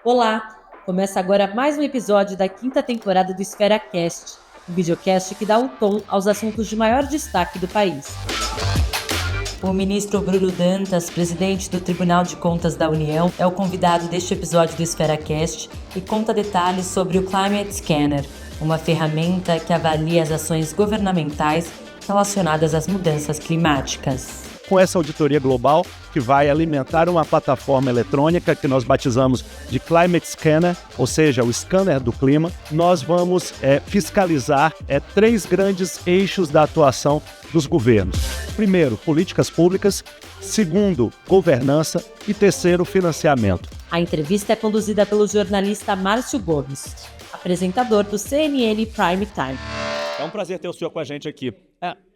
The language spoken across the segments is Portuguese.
Olá! Começa agora mais um episódio da quinta temporada do Esfera Cast, um videocast que dá o tom aos assuntos de maior destaque do país. O ministro Bruno Dantas, presidente do Tribunal de Contas da União, é o convidado deste episódio do Esfera Cast e conta detalhes sobre o Climate Scanner, uma ferramenta que avalia as ações governamentais relacionadas às mudanças climáticas. Com essa auditoria global, que vai alimentar uma plataforma eletrônica que nós batizamos de Climate Scanner, ou seja, o scanner do clima, nós vamos fiscalizar três grandes eixos da atuação dos governos. Primeiro, políticas públicas. Segundo, governança. E terceiro, financiamento. A entrevista é conduzida pelo jornalista Márcio Gomes, apresentador do CNN Prime Time. É um prazer ter o senhor com a gente aqui.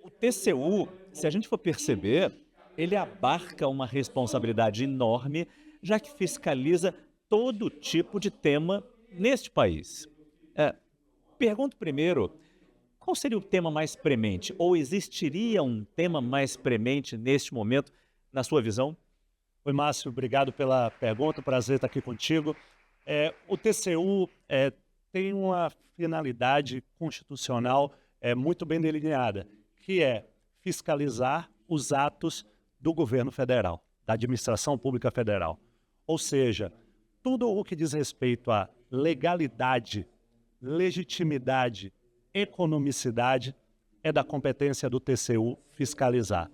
O TCU, se a gente for perceber, ele abarca uma responsabilidade enorme, já que fiscaliza todo tipo de tema neste país. Pergunto primeiro, qual seria o tema mais premente? Ou existiria um tema mais premente neste momento, na sua visão? Oi, Márcio, obrigado pela pergunta, prazer estar aqui contigo. O TCU tem uma finalidade constitucional muito bem delineada, que é fiscalizar os atos do governo federal, da administração pública federal. Ou seja, tudo o que diz respeito à legalidade, legitimidade, economicidade, é da competência do TCU fiscalizar.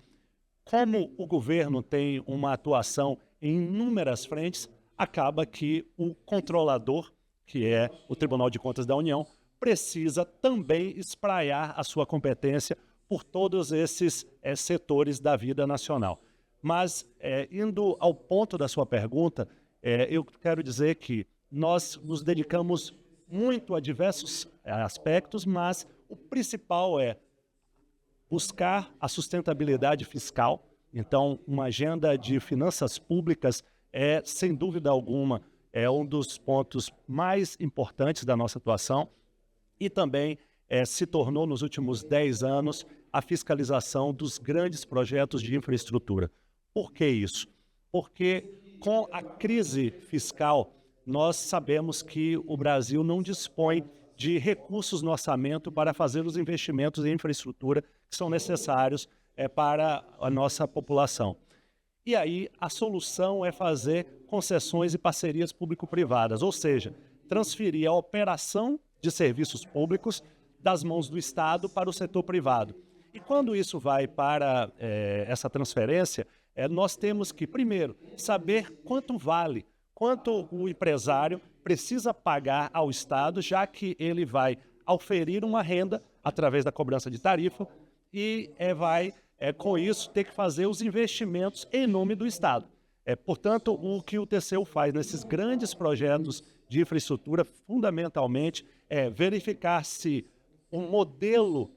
Como o governo tem uma atuação em inúmeras frentes, acaba que o controlador, que é o Tribunal de Contas da União, precisa também espraiar a sua competência por todos esses setores da vida nacional. Mas, indo ao ponto da sua pergunta, eu quero dizer que nós nos dedicamos muito a diversos aspectos, mas o principal é buscar a sustentabilidade fiscal. Então, uma agenda de finanças públicas sem dúvida alguma, um dos pontos mais importantes da nossa atuação e também se tornou, nos últimos 10 anos, a fiscalização dos grandes projetos de infraestrutura. Por que isso? Porque com a crise fiscal, nós sabemos que o Brasil não dispõe de recursos no orçamento para fazer os investimentos em infraestrutura que são necessários para a nossa população. E aí a solução é fazer concessões e parcerias público-privadas, ou seja, transferir a operação de serviços públicos das mãos do Estado para o setor privado. E quando isso vai para essa transferência, nós temos que, primeiro, saber quanto vale, quanto o empresário precisa pagar ao Estado, já que ele vai auferir uma renda através da cobrança de tarifa e vai, com isso, ter que fazer os investimentos em nome do Estado. Portanto, o que o TCU faz nesses grandes projetos de infraestrutura, fundamentalmente, é verificar se um modelo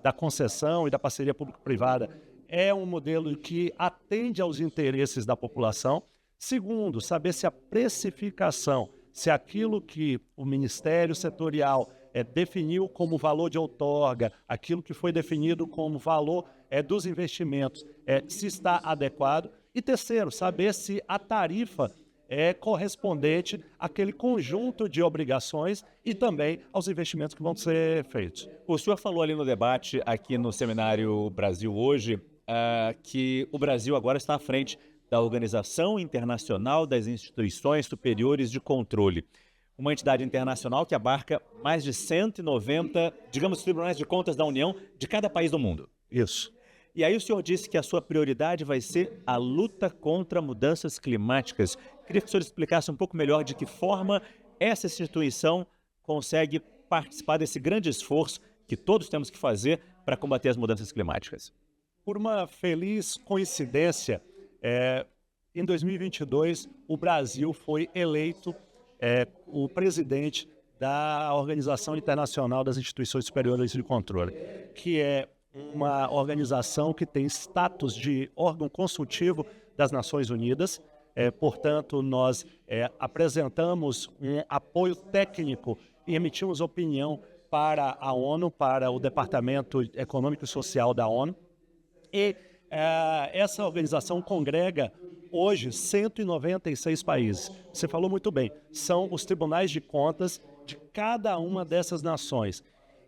da concessão e da parceria público-privada é um modelo que atende aos interesses da população. Segundo, saber se a precificação, se aquilo que o Ministério Setorial definiu como valor de outorga, aquilo que foi definido como valor dos investimentos, se está adequado. E terceiro, saber se a tarifa é correspondente àquele conjunto de obrigações e também aos investimentos que vão ser feitos. O senhor falou ali no debate, aqui no Seminário Brasil Hoje, que o Brasil agora está à frente da Organização Internacional das Instituições Superiores de Controle, uma entidade internacional que abarca mais de 190, digamos, tribunais de contas da União de cada país do mundo. Isso. E aí o senhor disse que a sua prioridade vai ser a luta contra mudanças climáticas. Queria que o senhor explicasse um pouco melhor de que forma essa instituição consegue participar desse grande esforço que todos temos que fazer para combater as mudanças climáticas. Por uma feliz coincidência, em 2022, o Brasil foi eleito o presidente da Organização Internacional das Instituições Superiores de Controle, que é uma organização que tem status de órgão consultivo das Nações Unidas. Portanto, nós apresentamos um apoio técnico e emitimos opinião para a ONU, para o Departamento Econômico e Social da ONU. E essa organização congrega hoje 196 países. Você falou muito bem, são os tribunais de contas de cada uma dessas nações.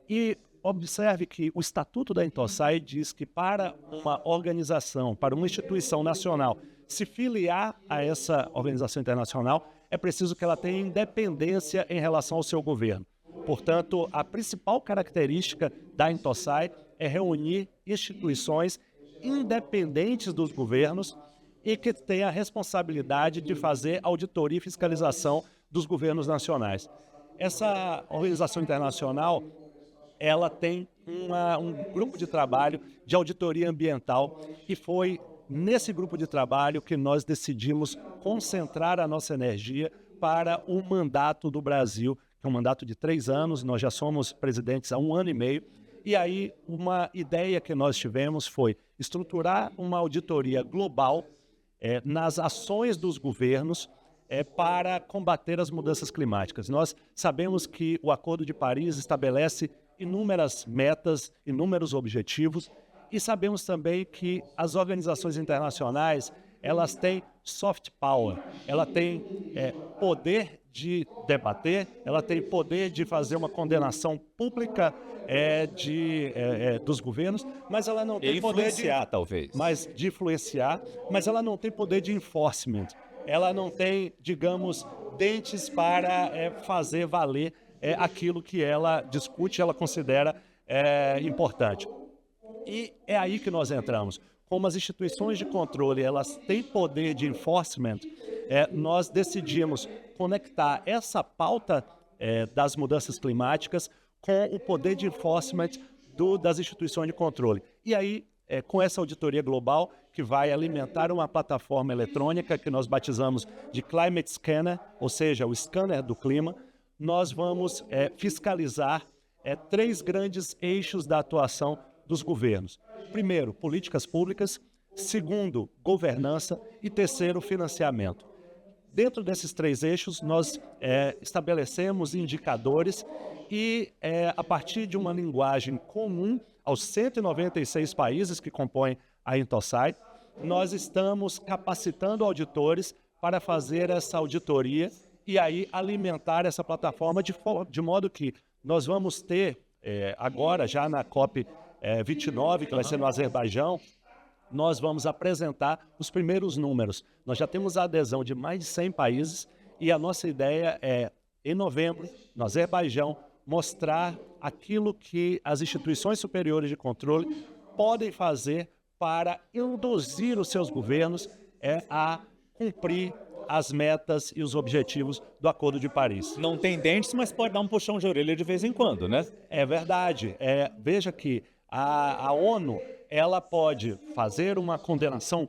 E observe que o Estatuto da Intosai diz que para uma organização, para uma instituição nacional se filiar a essa organização internacional, é preciso que ela tenha independência em relação ao seu governo. Portanto, a principal característica da Intosai é reunir instituições independentes dos governos e que tenha a responsabilidade de fazer auditoria e fiscalização dos governos nacionais. Essa organização internacional, ela tem um grupo de trabalho de auditoria ambiental e foi nesse grupo de trabalho que nós decidimos concentrar a nossa energia para o mandato do Brasil, que é um mandato de 3 anos, nós já somos presidentes há 1 ano e meio, e aí uma ideia que nós tivemos foi estruturar uma auditoria global nas ações dos governos para combater as mudanças climáticas. Nós sabemos que o Acordo de Paris estabelece inúmeras metas, inúmeros objetivos, e sabemos também que as organizações internacionais, elas têm soft power, ela tem poder de debater, ela tem poder de fazer uma condenação pública dos governos, mas ela não tem poder de talvez. de influenciar, mas ela não tem poder de enforcement. Ela não tem, digamos, dentes para fazer valer aquilo que ela discute, ela considera importante. E é aí que nós entramos. Como as instituições de controle elas têm poder de enforcement, nós decidimos conectar essa pauta das mudanças climáticas com o poder de enforcement das instituições de controle. E aí, com essa auditoria global, que vai alimentar uma plataforma eletrônica que nós batizamos de Climate Scanner, ou seja, o scanner do clima, nós vamos fiscalizar 3 grandes eixos da atuação dos governos. Primeiro, políticas públicas. Segundo, governança. E terceiro, financiamento. Dentro desses 3 eixos, nós estabelecemos indicadores e, a partir de uma linguagem comum aos 196 países que compõem a Intosai, nós estamos capacitando auditores para fazer essa auditoria e aí alimentar essa plataforma de modo que nós vamos ter, agora já na COP 29, que vai ser no Azerbaijão, nós vamos apresentar os primeiros números. Nós já temos a adesão de mais de 100 países e a nossa ideia é, em novembro, no Azerbaijão, mostrar aquilo que as instituições superiores de controle podem fazer para induzir os seus governos a cumprir as metas e os objetivos do Acordo de Paris. Não tem dentes, mas pode dar um puxão de orelha de vez em quando, né? É verdade. Veja que a ONU ela pode fazer uma condenação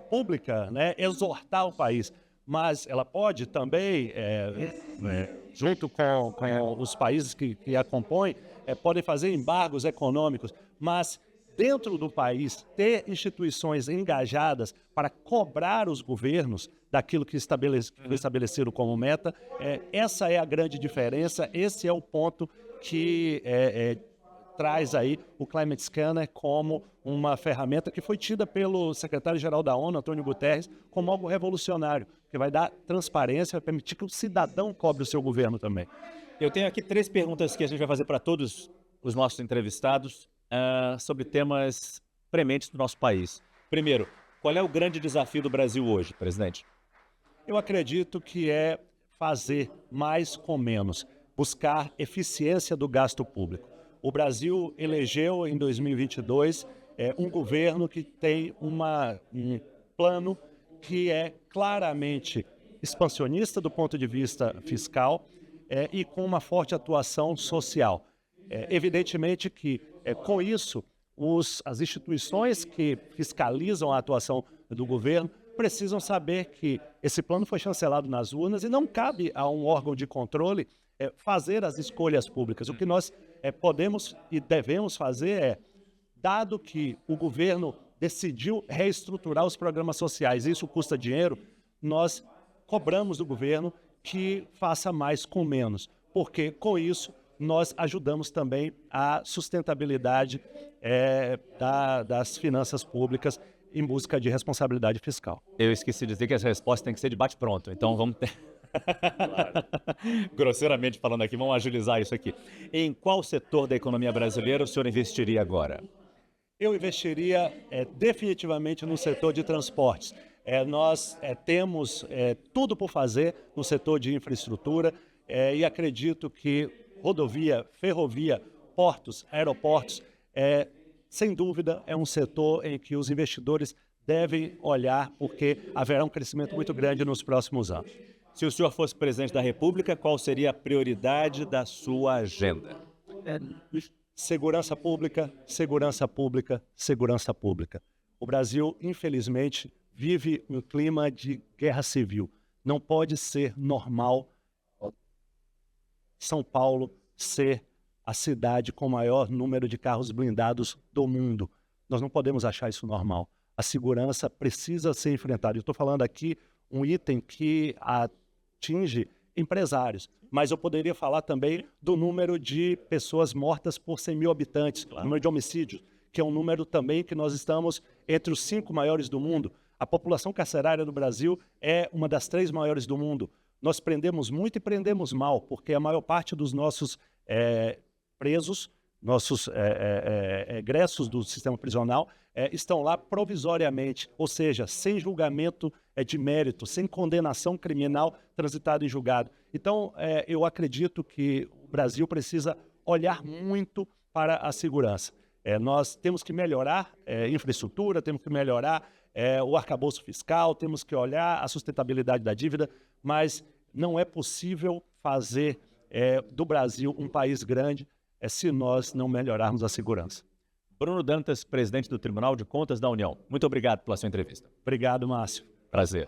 pública, né, exortar o país, mas ela pode também, junto com os países que a compõem, podem fazer embargos econômicos, mas dentro do país ter instituições engajadas para cobrar os governos daquilo que foi estabelecido como meta, essa é a grande diferença, esse é o ponto que traz aí o Climate Scanner como uma ferramenta que foi tida pelo secretário-geral da ONU, Antônio Guterres, como algo revolucionário, que vai dar transparência, vai permitir que o cidadão cobre o seu governo também. Eu tenho aqui 3 perguntas que a gente vai fazer para todos os nossos entrevistados sobre temas prementes do nosso país. Primeiro, qual é o grande desafio do Brasil hoje, presidente? Eu acredito que é fazer mais com menos, buscar eficiência do gasto público. O Brasil elegeu em 2022 um governo que tem um plano que é claramente expansionista do ponto de vista fiscal e com uma forte atuação social. Evidentemente que, com isso, as instituições que fiscalizam a atuação do governo precisam saber que esse plano foi chancelado nas urnas e não cabe a um órgão de controle fazer as escolhas públicas. O que nós podemos e devemos fazer dado que o governo decidiu reestruturar os programas sociais, e isso custa dinheiro, nós cobramos do governo que faça mais com menos, porque com isso nós ajudamos também a sustentabilidade das finanças públicas em busca de responsabilidade fiscal. Eu esqueci de dizer que essa resposta tem que ser de bate-pronto, então vamos ter... Grosseiramente falando aqui, vamos agilizar isso aqui. Em qual setor da economia brasileira o senhor investiria agora? Eu investiria definitivamente no setor de transportes. Nós temos tudo por fazer no setor de infraestrutura e acredito que rodovia, ferrovia, portos, aeroportos, sem dúvida, é um setor em que os investidores devem olhar porque haverá um crescimento muito grande nos próximos anos. Se o senhor fosse presidente da República, qual seria a prioridade da sua agenda? Segurança pública, segurança pública, segurança pública. O Brasil, infelizmente, vive um clima de guerra civil. Não pode ser normal São Paulo ser a cidade com o maior número de carros blindados do mundo. Nós não podemos achar isso normal. A segurança precisa ser enfrentada. Eu estou falando aqui um item que atinge empresários, mas eu poderia falar também do número de pessoas mortas por 100 mil habitantes, o número de homicídios, que é um número também que nós estamos entre os 5 maiores do mundo. A população carcerária do Brasil é uma das 3 maiores do mundo. Nós prendemos muito e prendemos mal, porque a maior parte dos nossos presos, nossos egressos do sistema prisional, estão lá provisoriamente, ou seja, sem julgamento de mérito, sem condenação criminal transitada em julgado. Então, eu acredito que o Brasil precisa olhar muito para a segurança. Nós temos que melhorar infraestrutura, temos que melhorar o arcabouço fiscal, temos que olhar a sustentabilidade da dívida, mas não é possível fazer do Brasil um país grande se nós não melhorarmos a segurança. Bruno Dantas, presidente do Tribunal de Contas da União. Muito obrigado pela sua entrevista. Obrigado, Márcio. Prazer.